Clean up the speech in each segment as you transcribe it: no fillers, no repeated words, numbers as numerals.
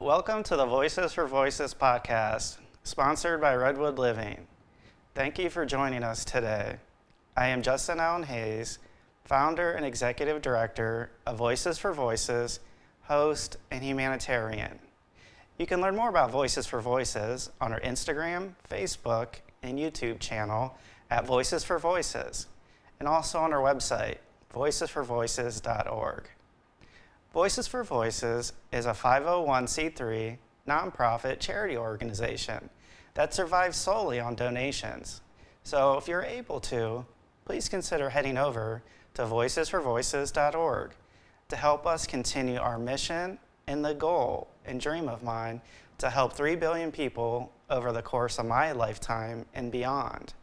Welcome to the Voices for Voices podcast, sponsored by Redwood Living. Thank you for joining us today. I am Justin Allen Hayes, founder and executive director of Voices for Voices, host, and humanitarian. You can learn more about Voices for Voices on our Instagram, Facebook, and YouTube channel at Voices for Voices, and also on our website, voicesforvoices.org. Voices for Voices is a 501c3 nonprofit charity organization that survives solely on donations. So if you're able to, please consider heading over to voicesforvoices.org to help us continue our mission and the goal and dream of mine to help 3 billion people over the course of my lifetime and beyond.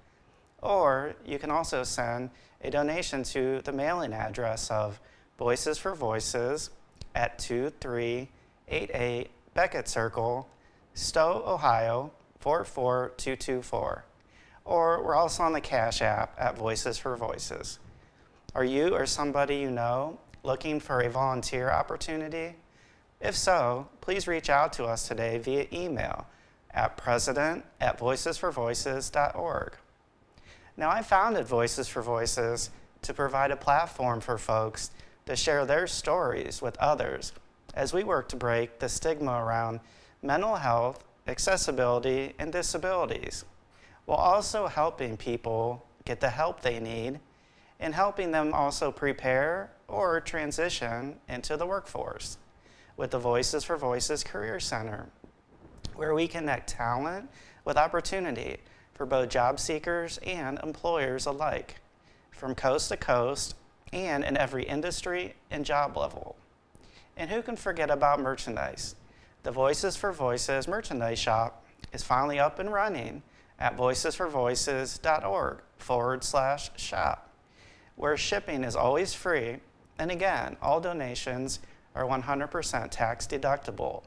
Or you can also send a donation to the mailing address of Voices for Voices at 2388 Beckett Circle, Stow, Ohio 44224. Or we're also on the Cash App at Voices for Voices. Are you or somebody you know looking for a volunteer opportunity? If so, please reach out to us today via email at president@voicesforvoices.org. Now, I founded Voices for Voices to provide a platform for folks to share their stories with others as we work to break the stigma around mental health, accessibility, and disabilities, while also helping people get the help they need and helping them also prepare or transition into the workforce with the Voices for Voices Career Center, where we connect talent with opportunity for both job seekers and employers alike, from coast to coast and in every industry and job level. And who can forget about merchandise? The Voices for Voices merchandise shop is finally up and running at voicesforvoices.org/shop, where shipping is always free, and again, all donations are 100% tax deductible.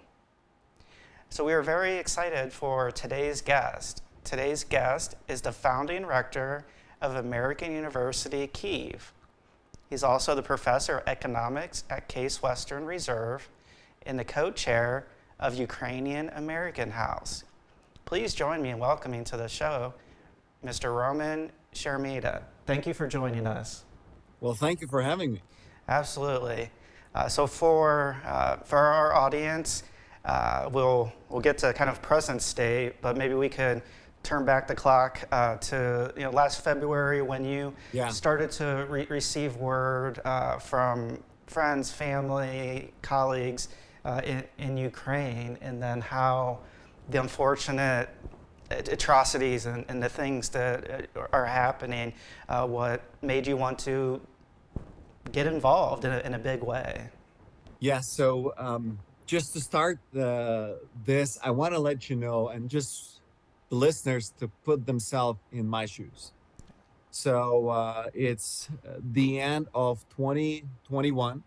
So we are very excited for today's guest. Today's guest is the founding rector of American University, Kyiv. He's also the professor of economics at Case Western Reserve and the co-chair of Ukrainian American House. Please join me in welcoming to the show Mr. Roman Sheremeta. Thank you for joining us. Well, thank you for having me. Absolutely. So for our audience, we'll get to kind of present state, but maybe we could turn back the clock to last February when you started to receive word from friends, family, colleagues in Ukraine, and then how the unfortunate atrocities and the things that are happening, what made you want to get involved in a big way. Yeah, so just to start this, I want to let you know, and just the listeners to put themselves in my shoes. So it's the end of 2021.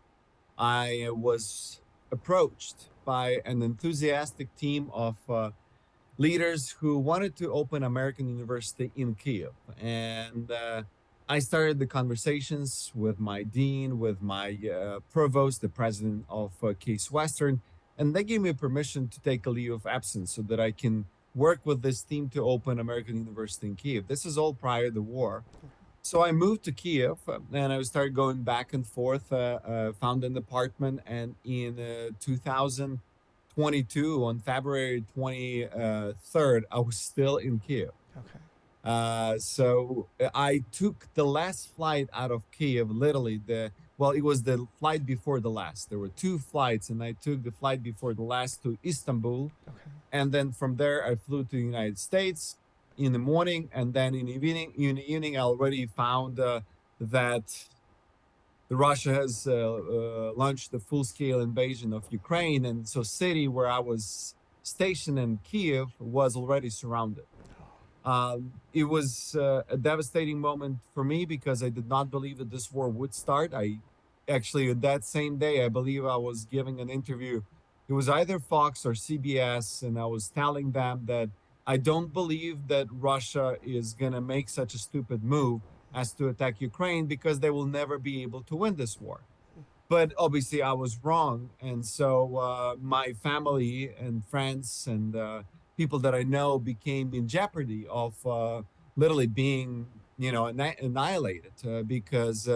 I was approached by an enthusiastic team of leaders who wanted to open American University in Kyiv. And I started the conversations with my dean, with my provost, the president of Case Western, and they gave me permission to take a leave of absence so that I can work with this team to open American University in Kyiv. This is all prior to the war. So I moved to Kyiv and I started going back and forth, found an apartment, and in 2022, on February 23rd, I was still in Kyiv. Okay. So I took the last flight out of Kyiv, literally it was the flight before the last. There were 2 flights, and I took the flight before the last to Istanbul. Okay. And then from there, I flew to the United States in the morning, and then in the evening, I already found that Russia has launched the full-scale invasion of Ukraine, and so city where I was stationed in Kyiv was already surrounded. It was a devastating moment for me because I did not believe that this war would start. I actually, that same day, I believe I was giving an interview. It was either Fox or CBS, and I was telling them that I don't believe that Russia is going to make such a stupid move as to attack Ukraine because they will never be able to win this war. but obviously I was wrong. And so my family and friends and people that I know became in jeopardy of literally being, annihilated because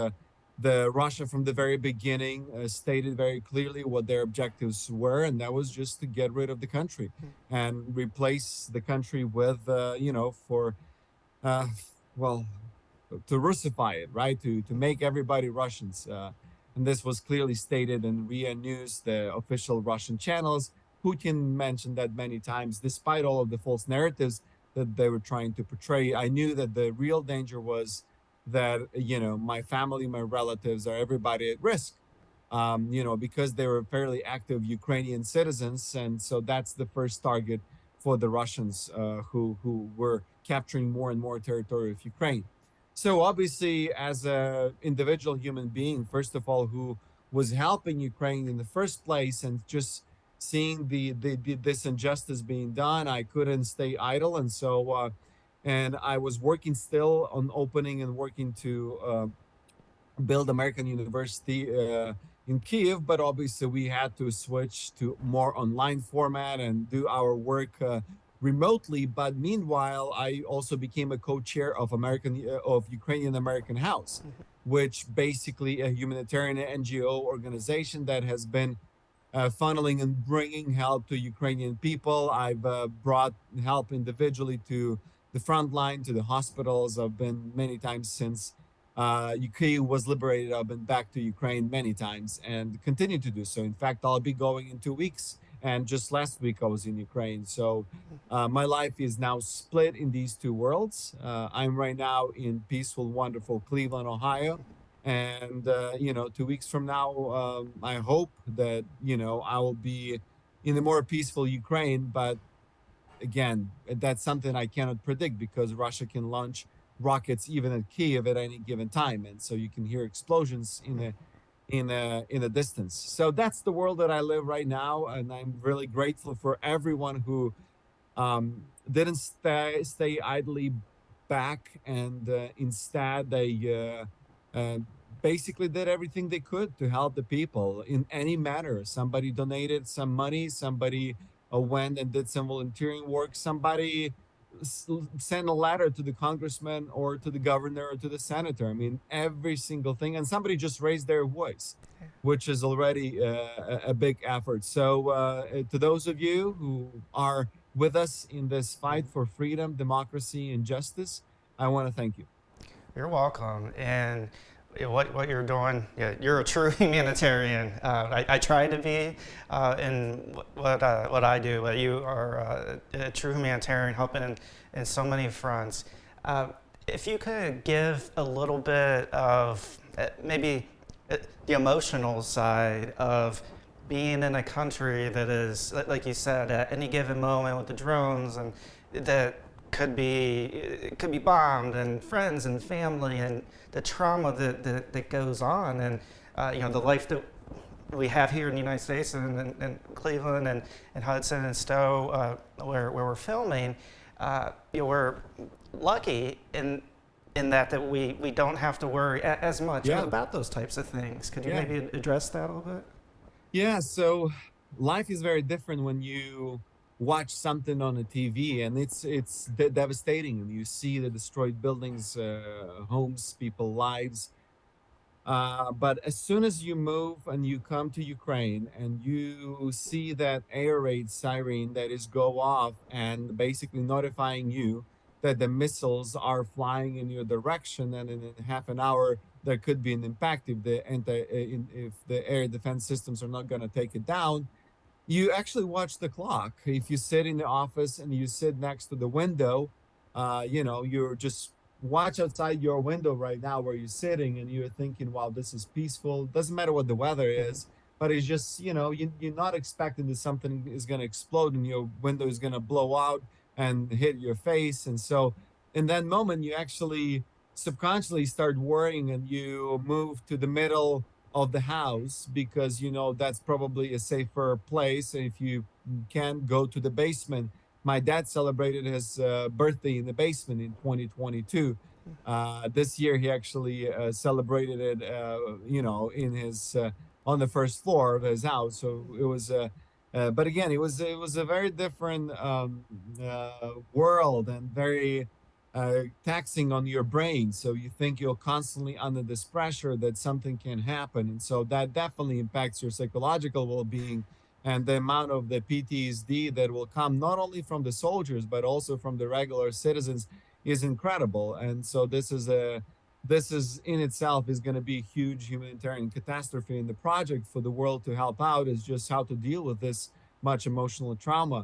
the Russia from the very beginning stated very clearly what their objectives were, and that was just to get rid of the country and replace the country with, for uh, well, to Russify it, right? To make everybody Russians. And this was clearly stated in RIA News, the official Russian channels. Putin mentioned that many times, despite all of the false narratives that they were trying to portray. I knew that the real danger was that, my family, my relatives, or everybody at risk, because they were fairly active Ukrainian citizens. And so that's the first target for the Russians who were capturing more and more territory of Ukraine. So obviously, as a individual human being, first of all, who was helping Ukraine in the first place, and just seeing this injustice being done, I couldn't stay idle, and so and I was working still on opening and working to build American University in Kyiv, but obviously we had to switch to more online format and do our work remotely. But meanwhile, I also became a co-chair of Ukrainian American House, which basically a humanitarian NGO organization that has been funneling and bringing help to Ukrainian people. I've brought help individually to the front line, to the hospitals. I've been many times since Kyiv was liberated. I've been back to Ukraine many times and continue to do so. In fact, I'll be going in 2 weeks. And just last week I was in Ukraine. So my life is now split in these two worlds. I'm right now in peaceful, wonderful Cleveland, Ohio. And 2 weeks from now, I hope that I will be in a more peaceful Ukraine. But again, that's something I cannot predict because Russia can launch rockets even at Kyiv at any given time, and so you can hear explosions in a distance. So that's the world that I live right now, and I'm really grateful for everyone who didn't stay idly back, and instead they basically did everything they could to help the people in any manner. Somebody donated some money, somebody went and did some volunteering work, somebody sent a letter to the congressman or to the governor or to the senator. I mean, every single thing, and somebody just raised their voice, which is already a big effort. So to those of you who are with us in this fight for freedom, democracy, and justice, I want to thank you. You're welcome. And what you're doing, yeah, you're a true humanitarian. I try to be in what I do, but you are a true humanitarian, helping in so many fronts. If you could give a little bit of maybe the emotional side of being in a country that is, like you said, at any given moment with the drones, and that could be bombed, and friends and family, and the trauma that goes on, and the life that we have here in the United States, and Cleveland, and Hudson, and Stow, where we're filming. We're lucky in that we don't have to worry as much about those types of things. Could you maybe address that a little bit? Yeah, so life is very different when you watch something on a TV, and it's devastating, and you see the destroyed buildings, homes, people, lives. But as soon as you move and you come to Ukraine and you see that air raid siren that is go off and basically notifying you that the missiles are flying in your direction, and in half an hour there could be an impact if the air defense systems are not going to take it down, you actually watch the clock. If you sit in the office and you sit next to the window, you're just watch outside your window right now where you're sitting, and you're thinking, wow, this is peaceful. Doesn't matter what the weather is, but it's just, you're not expecting that something is going to explode and your window is going to blow out and hit your face. And so in that moment, you actually subconsciously start worrying, and you move to the middle of the house because that's probably a safer place. And if you can go to the basement, my dad celebrated his birthday in the basement in 2022. This year he actually celebrated it in his on the first floor of his house. So it was but again, it was a very different world, and very taxing on your brain. So you think you're constantly under this pressure that something can happen, and so that definitely impacts your psychological well-being, and the amount of the PTSD that will come not only from the soldiers but also from the regular citizens is incredible. And so this is in itself is going to be a huge humanitarian catastrophe. And the project for the world to help out is just how to deal with this much emotional trauma.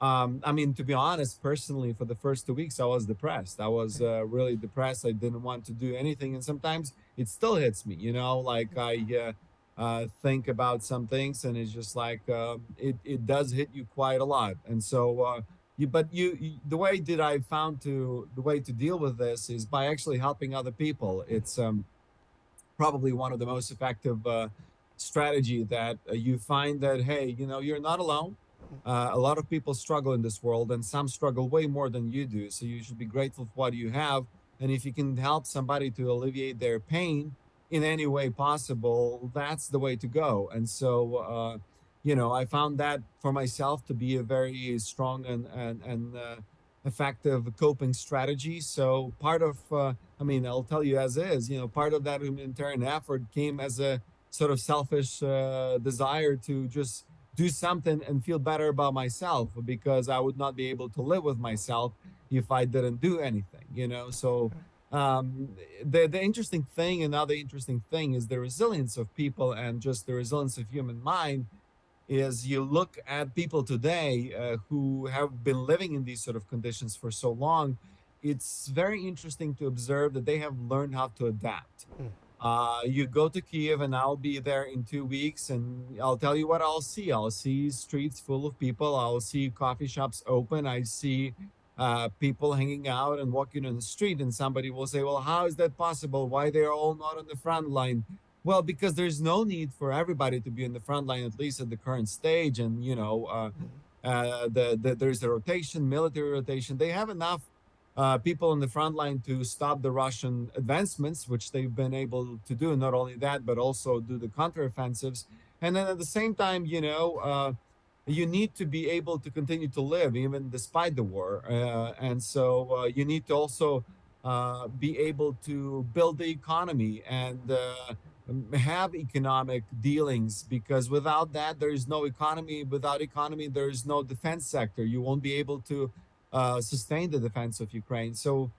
I mean, to be honest, personally, for the first 2 weeks, I was depressed. I was really depressed. I didn't want to do anything, and sometimes it still hits me. Like I think about some things, and it's just like it does hit you quite a lot. And so, the way that I found to the way to deal with this is by actually helping other people. It's probably one of the most effective strategy that you find that, hey, you're not alone. A lot of people struggle in this world, and some struggle way more than you do. So you should be grateful for what you have. And if you can help somebody to alleviate their pain in any way possible, that's the way to go. And so, I found that for myself to be a very strong and effective coping strategy. So part of, I mean, I'll tell you as is, part of that humanitarian effort came as a sort of selfish desire to just do something and feel better about myself, because I would not be able to live with myself if I didn't do anything. So um, the interesting thing, another interesting thing, is the resilience of people, and just the resilience of human mind. Is you look at people today who have been living in these sort of conditions for so long, it's very interesting to observe that they have learned how to adapt. You go to Kyiv, and I'll be there in 2 weeks, and I'll tell you what I'll see. I'll see streets full of people. I'll see coffee shops open. I see people hanging out and walking on the street, and somebody will say, well, how is that possible? Why they are all not on the front line? Well, because there's no need for everybody to be in the front line, at least at the current stage. And, there's a rotation, military rotation. They have enough people on the front line to stop the Russian advancements, which they've been able to do. Not only that, but also do the counteroffensives. And then at the same time, you need to be able to continue to live even despite the war. And so you need to also be able to build the economy and have economic dealings, because without that, there is no economy. Without economy, there is no defense sector. You won't be able to sustain the defense of Ukraine. So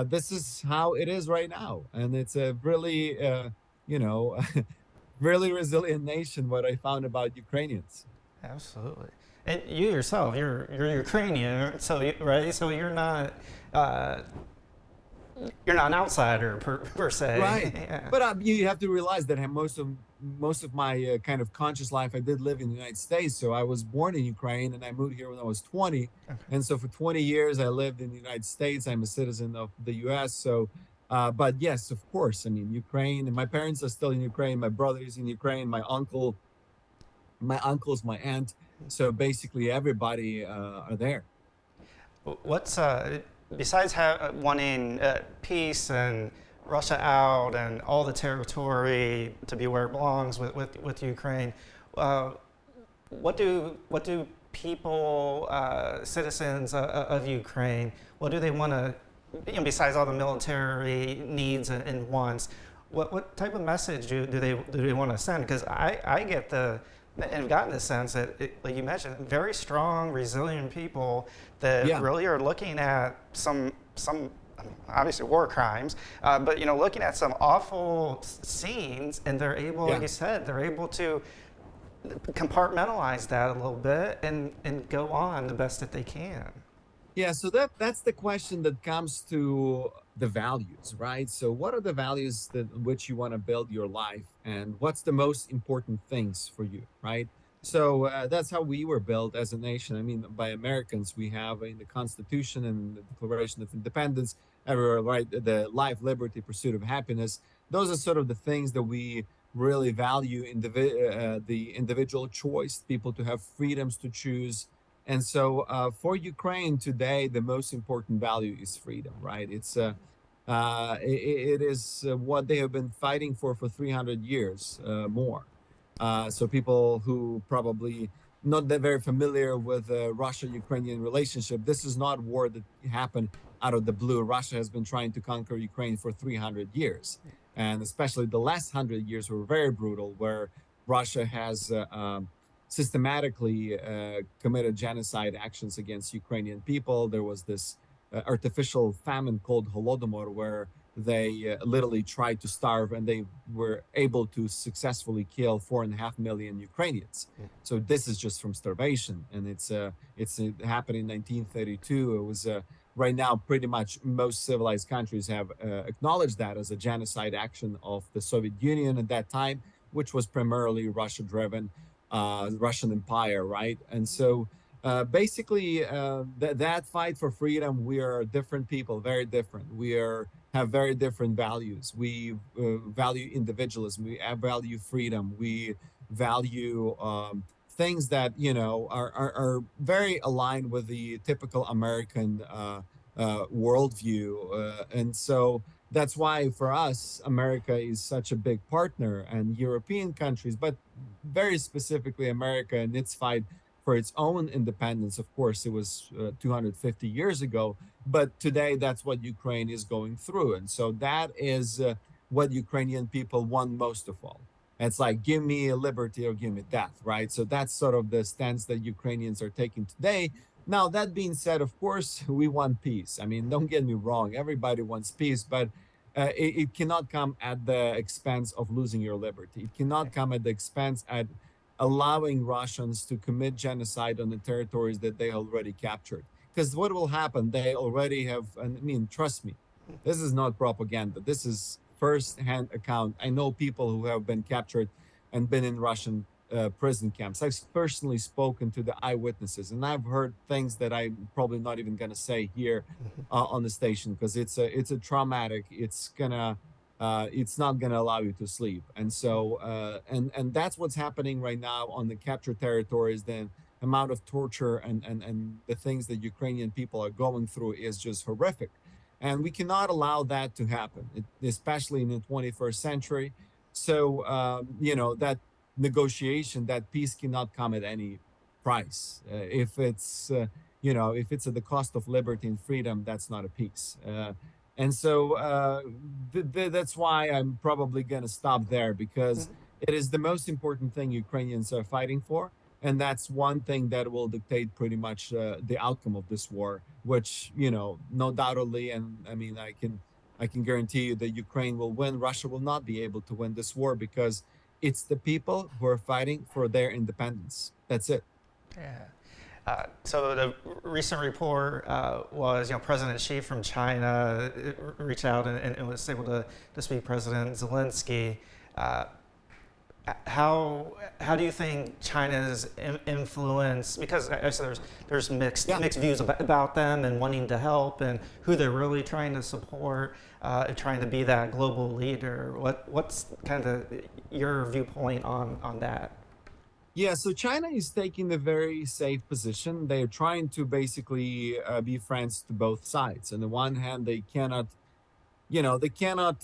this is how it is right now, and it's a really, really resilient nation. What I found about Ukrainians. Absolutely. And you yourself, you're Ukrainian, right? So uh, you're not an outsider per se. Right. Yeah. But you have to realize that most of my kind of conscious life, I did live in the United States. So I was born in Ukraine, and I moved here when I was 20. Okay. And so for 20 years, I lived in the United States. I'm a citizen of the U.S. So, but yes, of course. I mean, Ukraine, and my parents are still in Ukraine. My brother is in Ukraine. My uncles, my aunt. So basically, everybody are there. What's besides wanting peace and Russia out and all the territory to be where it belongs with Ukraine, what do people, citizens of Ukraine, what do they want to, besides all the military needs and wants, what type of message do they want to send? Because I get and have gotten the sense that, like you mentioned, very strong, resilient people that really are looking at some obviously war crimes, but looking at some awful scenes, and they're able, like you said, they're able to compartmentalize that a little bit and go on the best that they can. Yeah, so that's the question that comes to the values, right? So what are the values that which you want to build your life, and what's the most important things for you, right? So that's how we were built as a nation. I mean, by Americans. We have in the Constitution and the Declaration of Independence, everywhere, right? The life, liberty, pursuit of happiness. Those are sort of the things that we really value, the individual choice, people to have freedoms to choose. And so for Ukraine today, the most important value is freedom, right? It is what they have been fighting for 300 years more. So people who probably not that very familiar with the Russia-Ukrainian relationship, this is not war that happened out of the blue. Russia has been trying to conquer Ukraine for 300 years. And especially the last 100 years were very brutal, where Russia has systematically committed genocide actions against Ukrainian people. There was this artificial famine called Holodomor, where they literally tried to starve, and they were able to successfully kill 4.5 million Ukrainians. So this is just from starvation, and it happened in 1932. It was right now pretty much most civilized countries have acknowledged that as a genocide action of the Soviet Union at that time, which was primarily Russia-driven, Russian Empire, right? And so basically that fight for freedom, we are different people, very different. We have very different values. We value individualism, we value freedom, we value things that are very aligned with the typical American worldview, and so that's why for us America is such a big partner, and European countries, but very specifically America in its fight for its own independence. Of course, it was 250 years ago, but today that's what Ukraine is going through. And so that is what Ukrainian people want most of all. It's like, give me liberty or give me death, right? So that's sort of the stance that Ukrainians are taking today. Now, that being said, of course, we want peace. I mean, don't get me wrong, everybody wants peace, but it cannot come at the expense of losing your liberty. It cannot come at the expense at allowing Russians to commit genocide on the territories that they already captured. Because what will happen, they already have, I mean, trust me, this is not propaganda. This is first-hand account. I know people who have been captured and been in Russian prison camps. I've personally spoken to the eyewitnesses, and I've heard things that I'm probably not even going to say here on the station, because it's a traumatic. It's not going to allow you to sleep. And so and that's what's happening right now on the captured territories. The amount of torture and the things that Ukrainian people are going through is just horrific, and we cannot allow that to happen, especially in the 21st century. So that negotiation, that peace cannot come at any price. If it's at the cost of liberty and freedom, that's not a peace. And so that's why I'm probably going to stop there, because it is the most important thing Ukrainians are fighting for. And that's one thing that will dictate pretty much the outcome of this war, which, no doubtedly, and I mean, I can guarantee you that Ukraine will win. Russia will not be able to win this war, because it's the people who are fighting for their independence. That's it. Yeah. So the recent report was, President Xi from China reached out and was able to speak to President Zelensky. How do you think China's influence, because I said there's mixed views about them and wanting to help and who they're really trying to support, trying to be that global leader. What's kind of your viewpoint on that? Yeah, so China is taking a very safe position. They're trying to basically be friends to both sides. On the one hand, they cannot, they cannot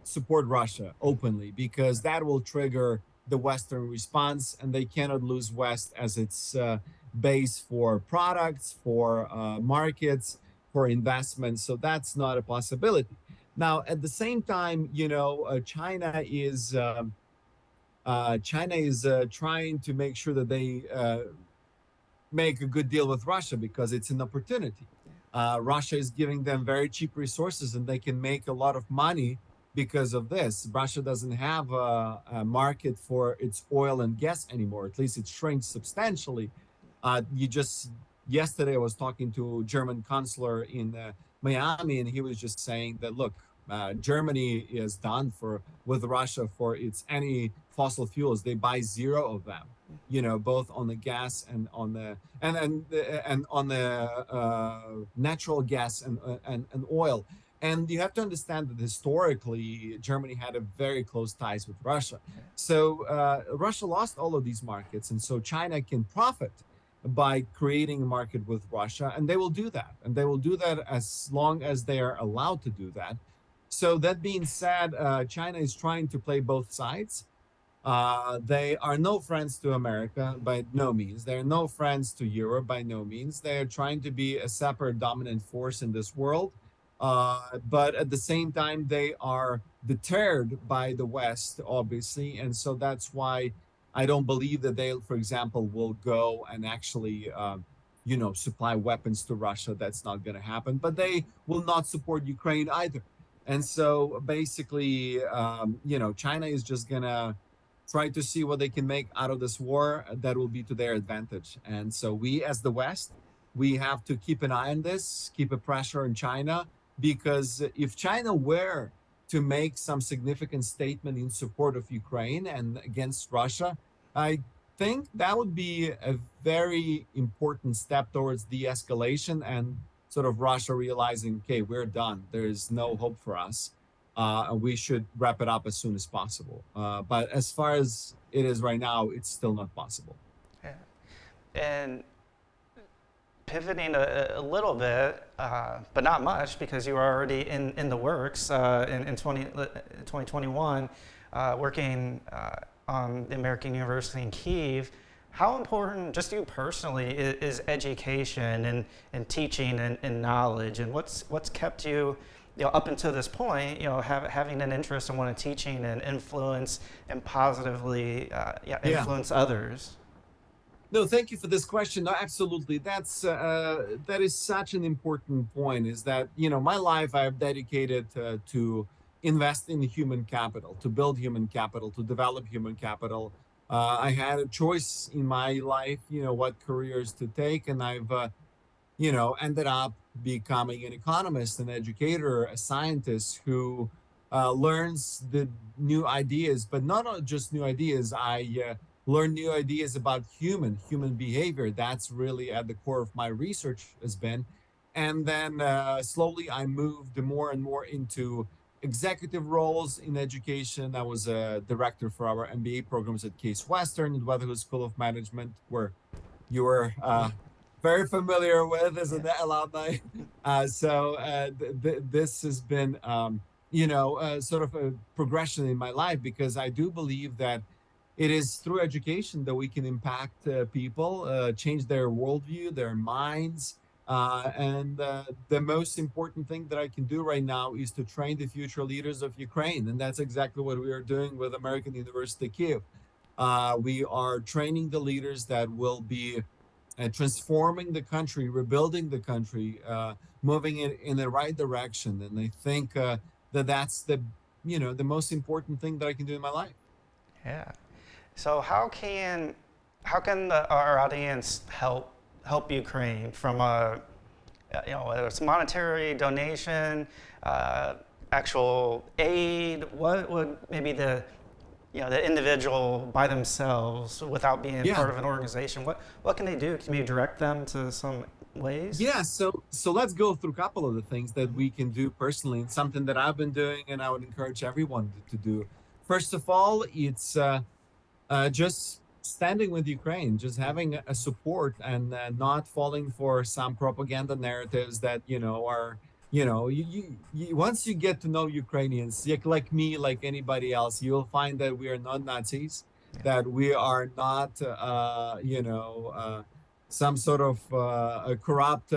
support Russia openly, because that will trigger the Western response, and they cannot lose West as its base for products, for markets, for investments. So that's not a possibility. Now, at the same time, China is trying to make sure that they make a good deal with Russia, because it's an opportunity. Russia is giving them very cheap resources, and they can make a lot of money because of this. Russia doesn't have a market for its oil and gas anymore. At least it shrinks substantially. Yesterday I was talking to a German consular in Miami, and he was just saying that, look, Germany is done with Russia for any fossil fuels. They buy zero of them, both on the gas and on the on the natural gas and oil. And you have to understand that historically, Germany had a very close ties with Russia. So Russia lost all of these markets, and so China can profit by creating a market with Russia, and they will do that. And they will do that as long as they are allowed to do that. So that being said, China is trying to play both sides. They are no friends to America by no means. They're no friends to Europe by no means. They are trying to be a separate dominant force in this world. But at the same time, they are deterred by the West, obviously. And so that's why I don't believe that they, for example, will go and actually, supply weapons to Russia. That's not going to happen. But they will not support Ukraine either. And so basically, China is just going to try to see what they can make out of this war that will be to their advantage. And so we, as the West, we have to keep an eye on this, keep a pressure on China, because if China were to make some significant statement in support of Ukraine and against Russia, I think that would be a very important step towards de-escalation and sort of Russia realizing, okay, we're done. There is no hope for us. And we should wrap it up as soon as possible. But as far as it is right now, it's still not possible. Yeah. And pivoting a little bit, but not much, because you were already in the works in 2021, working on the American University in Kyiv. How important, just you personally, is education and teaching and knowledge, and what's kept you, up until this point, having an interest in wanting teaching and influence and positively influence others? No, thank you for this question. No, absolutely. That is such an important point. Is that my life I have dedicated to invest in human capital, to build human capital, to develop human capital. I had a choice in my life, what careers to take, and I've ended up becoming an economist, an educator, a scientist who learns the new ideas, but not just new ideas. I learn new ideas about human behavior. That's really at the core of my research has been. And then slowly I moved more and more into executive roles in education. I was a director for our MBA programs at Case Western at Weatherhood School of Management, where you were very familiar with as an alumni. This has been, sort of a progression in my life, because I do believe that it is through education that we can impact people, change their worldview, their minds. And the most important thing that I can do right now is to train the future leaders of Ukraine. And that's exactly what we are doing with American University Kyiv. We are training the leaders that will be transforming the country, rebuilding the country, moving it in the right direction. And I think that's the most important thing that I can do in my life. Yeah. So how can our audience help Ukraine from whether it's monetary donation, actual aid? What would maybe the individual by themselves, without being part of an organization, what can they do? Can you direct them to some ways? Yeah, so let's go through a couple of the things that we can do personally, and something that I've been doing and I would encourage everyone to do. First of all, it's just standing with Ukraine, just having a support, and not falling for some propaganda narratives that are once you get to know Ukrainians, like me, like anybody else, you'll find that we are not Nazis, that we are not some sort of a corrupt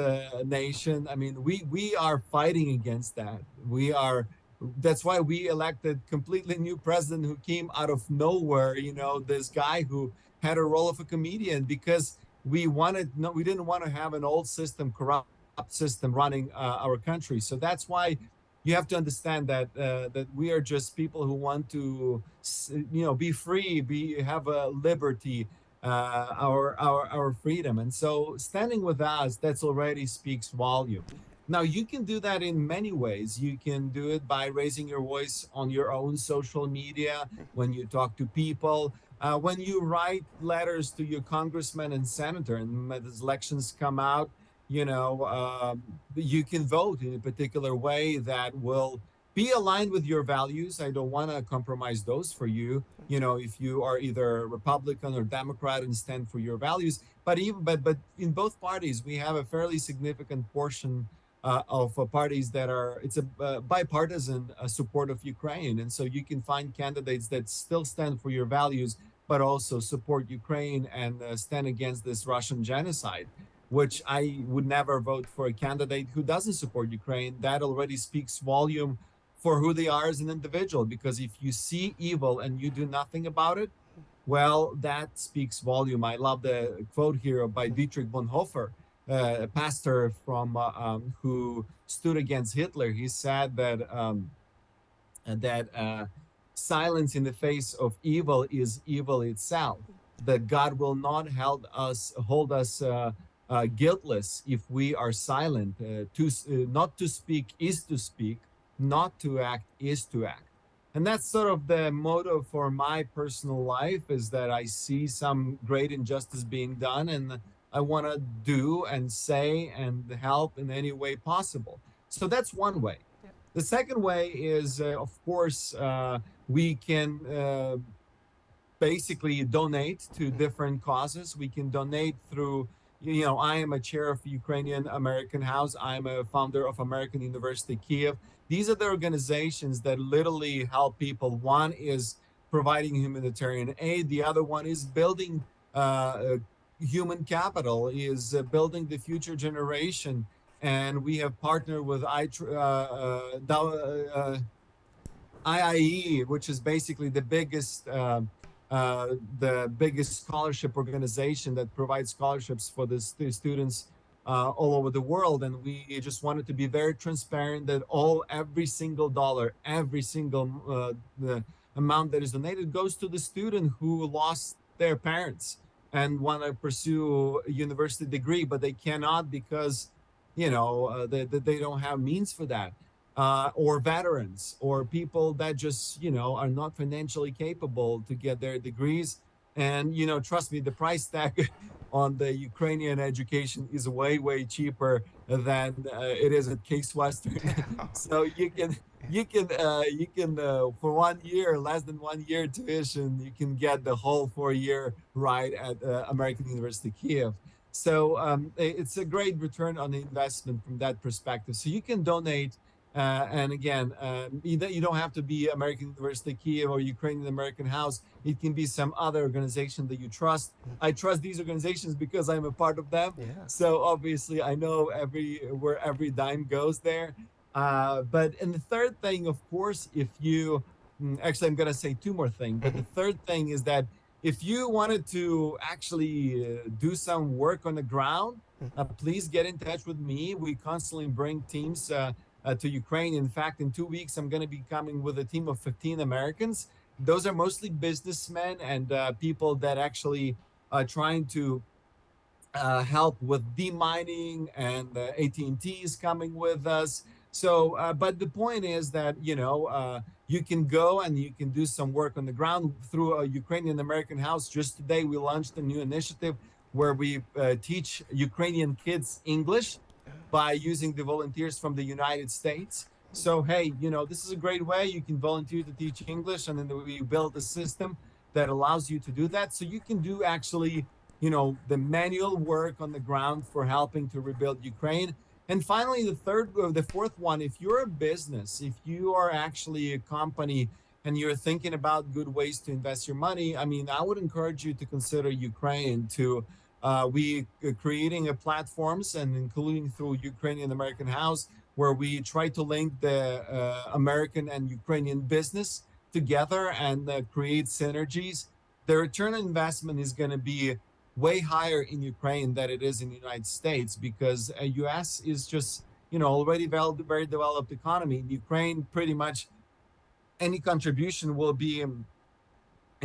nation. I mean, we are fighting against that. That's why we elected completely new president who came out of nowhere. This guy who had a role of a comedian, because we didn't want to have an old system, corrupt system running our country. So that's why you have to understand that that we are just people who want to be free, have a liberty, our freedom. And so standing with us, that's already speaks volume. Now, you can do that in many ways. You can do it by raising your voice on your own social media, when you talk to people, when you write letters to your congressman and senator, and when the elections come out, you can vote in a particular way that will be aligned with your values. I don't want to compromise those for you. If you are either Republican or Democrat and stand for your values, but in both parties, we have a fairly significant portion parties that are, it's a bipartisan support of Ukraine. And so you can find candidates that still stand for your values, but also support Ukraine and stand against this Russian genocide, which I would never vote for a candidate who doesn't support Ukraine. That already speaks volume for who they are as an individual, because if you see evil and you do nothing about it, well, that speaks volume. I love the quote here by Dietrich Bonhoeffer, a pastor from who stood against Hitler. He said that silence in the face of evil is evil itself. That God will not hold us guiltless if we are silent. Not to speak is to speak. Not to act is to act. And that's sort of the motto for my personal life, is that I see some great injustice being done, and I want to do and say and help in any way possible. So that's one way. The second way is, of course, we can basically donate to different causes. We can donate through, I am a chair of Ukrainian American House. I'm a founder of American University Kyiv. These are the organizations that literally help people. One is providing humanitarian aid. The other one is building human capital, is building the future generation. And we have partnered with IIE, which is basically the biggest scholarship organization that provides scholarships for the students all over the world. And we just wanted to be very transparent that every single dollar, every single the amount that is donated goes to the student who lost their parents and want to pursue a university degree, but they cannot because they don't have means for that. Or veterans, or people that just are not financially capable to get their degrees. And trust me, the price tag on the Ukrainian education is way cheaper than it is at Case Western. So you can for 1 year, less than 1 year tuition, you can get the whole 4 year right at American University Kyiv. So it's a great return on the investment from that perspective. So you can donate. And again, you don't have to be American University Kyiv or Ukrainian American House. It can be some other organization that you trust. I trust these organizations because I'm a part of them. Yeah. So obviously, I know where every dime goes there. And the third thing, of course, if you actually, I'm going to say two more things. But the third thing is that if you wanted to actually do some work on the ground, please get in touch with me. We constantly bring teams to Ukraine. In fact, in 2 weeks, I'm going to be coming with a team of 15 Americans. Those are mostly businessmen and people that actually are trying to help with demining, and AT&T is coming with us. So, but the point is that, you can go and you can do some work on the ground through a Ukrainian American House. Just today, we launched a new initiative where we teach Ukrainian kids English by using the volunteers from the United States. So, hey, this is a great way. You can volunteer to teach English, and then we build a system that allows you to do that. So you can do actually, the manual work on the ground for helping to rebuild Ukraine. And finally, the fourth one, if you're a business, if you are actually a company and you're thinking about good ways to invest your money, I mean, I would encourage you to consider Ukraine. We creating platforms, and including through Ukrainian American House, where we try to link the American and Ukrainian business together and create synergies. The return on investment is going to be way higher in Ukraine than it is in the United States, because US is just, already very developed economy. In Ukraine, pretty much any contribution will be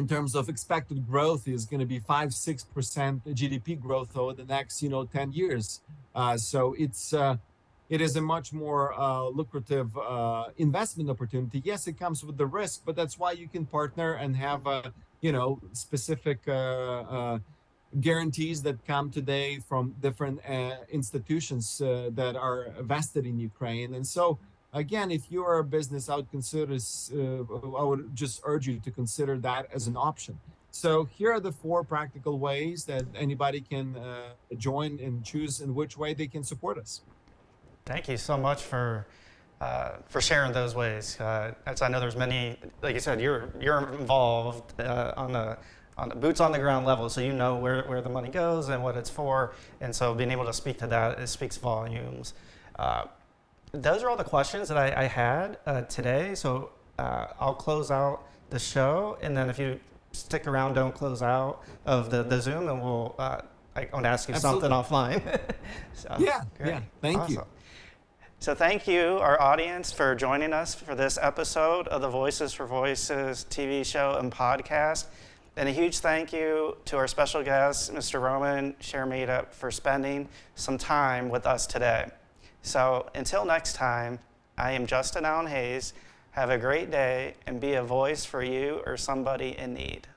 in terms of expected growth is going to be 5-6% GDP growth over the next 10 years. So it is a much more lucrative investment opportunity. Yes, it comes with the risk, but that's why you can partner and have specific guarantees that come today from different institutions that are vested in Ukraine. And so again, if you are a business, I would just urge you to consider that as an option. So here are the 4 practical ways that anybody can join and choose in which way they can support us. Thank you so much for sharing those ways. As I know there's many, like you said, you're involved on the boots on the ground level, so you know where the money goes and what it's for, and so being able to speak to that, it speaks volumes. Those are all the questions that I had today, so I'll close out the show, and then if you stick around, don't close out of the Zoom, and we'll I want to ask you Absolutely. something offline. So, Yeah, great. yeah. Thank you. Awesome. So thank you, our audience, for joining us for this episode of the Voices for Voices TV show and podcast. And a huge thank you to our special guest, Mr. Roman Sheremeta, for spending some time with us today. So until next time, I am Justin Allen Hayes. Have a great day and be a voice for you or somebody in need.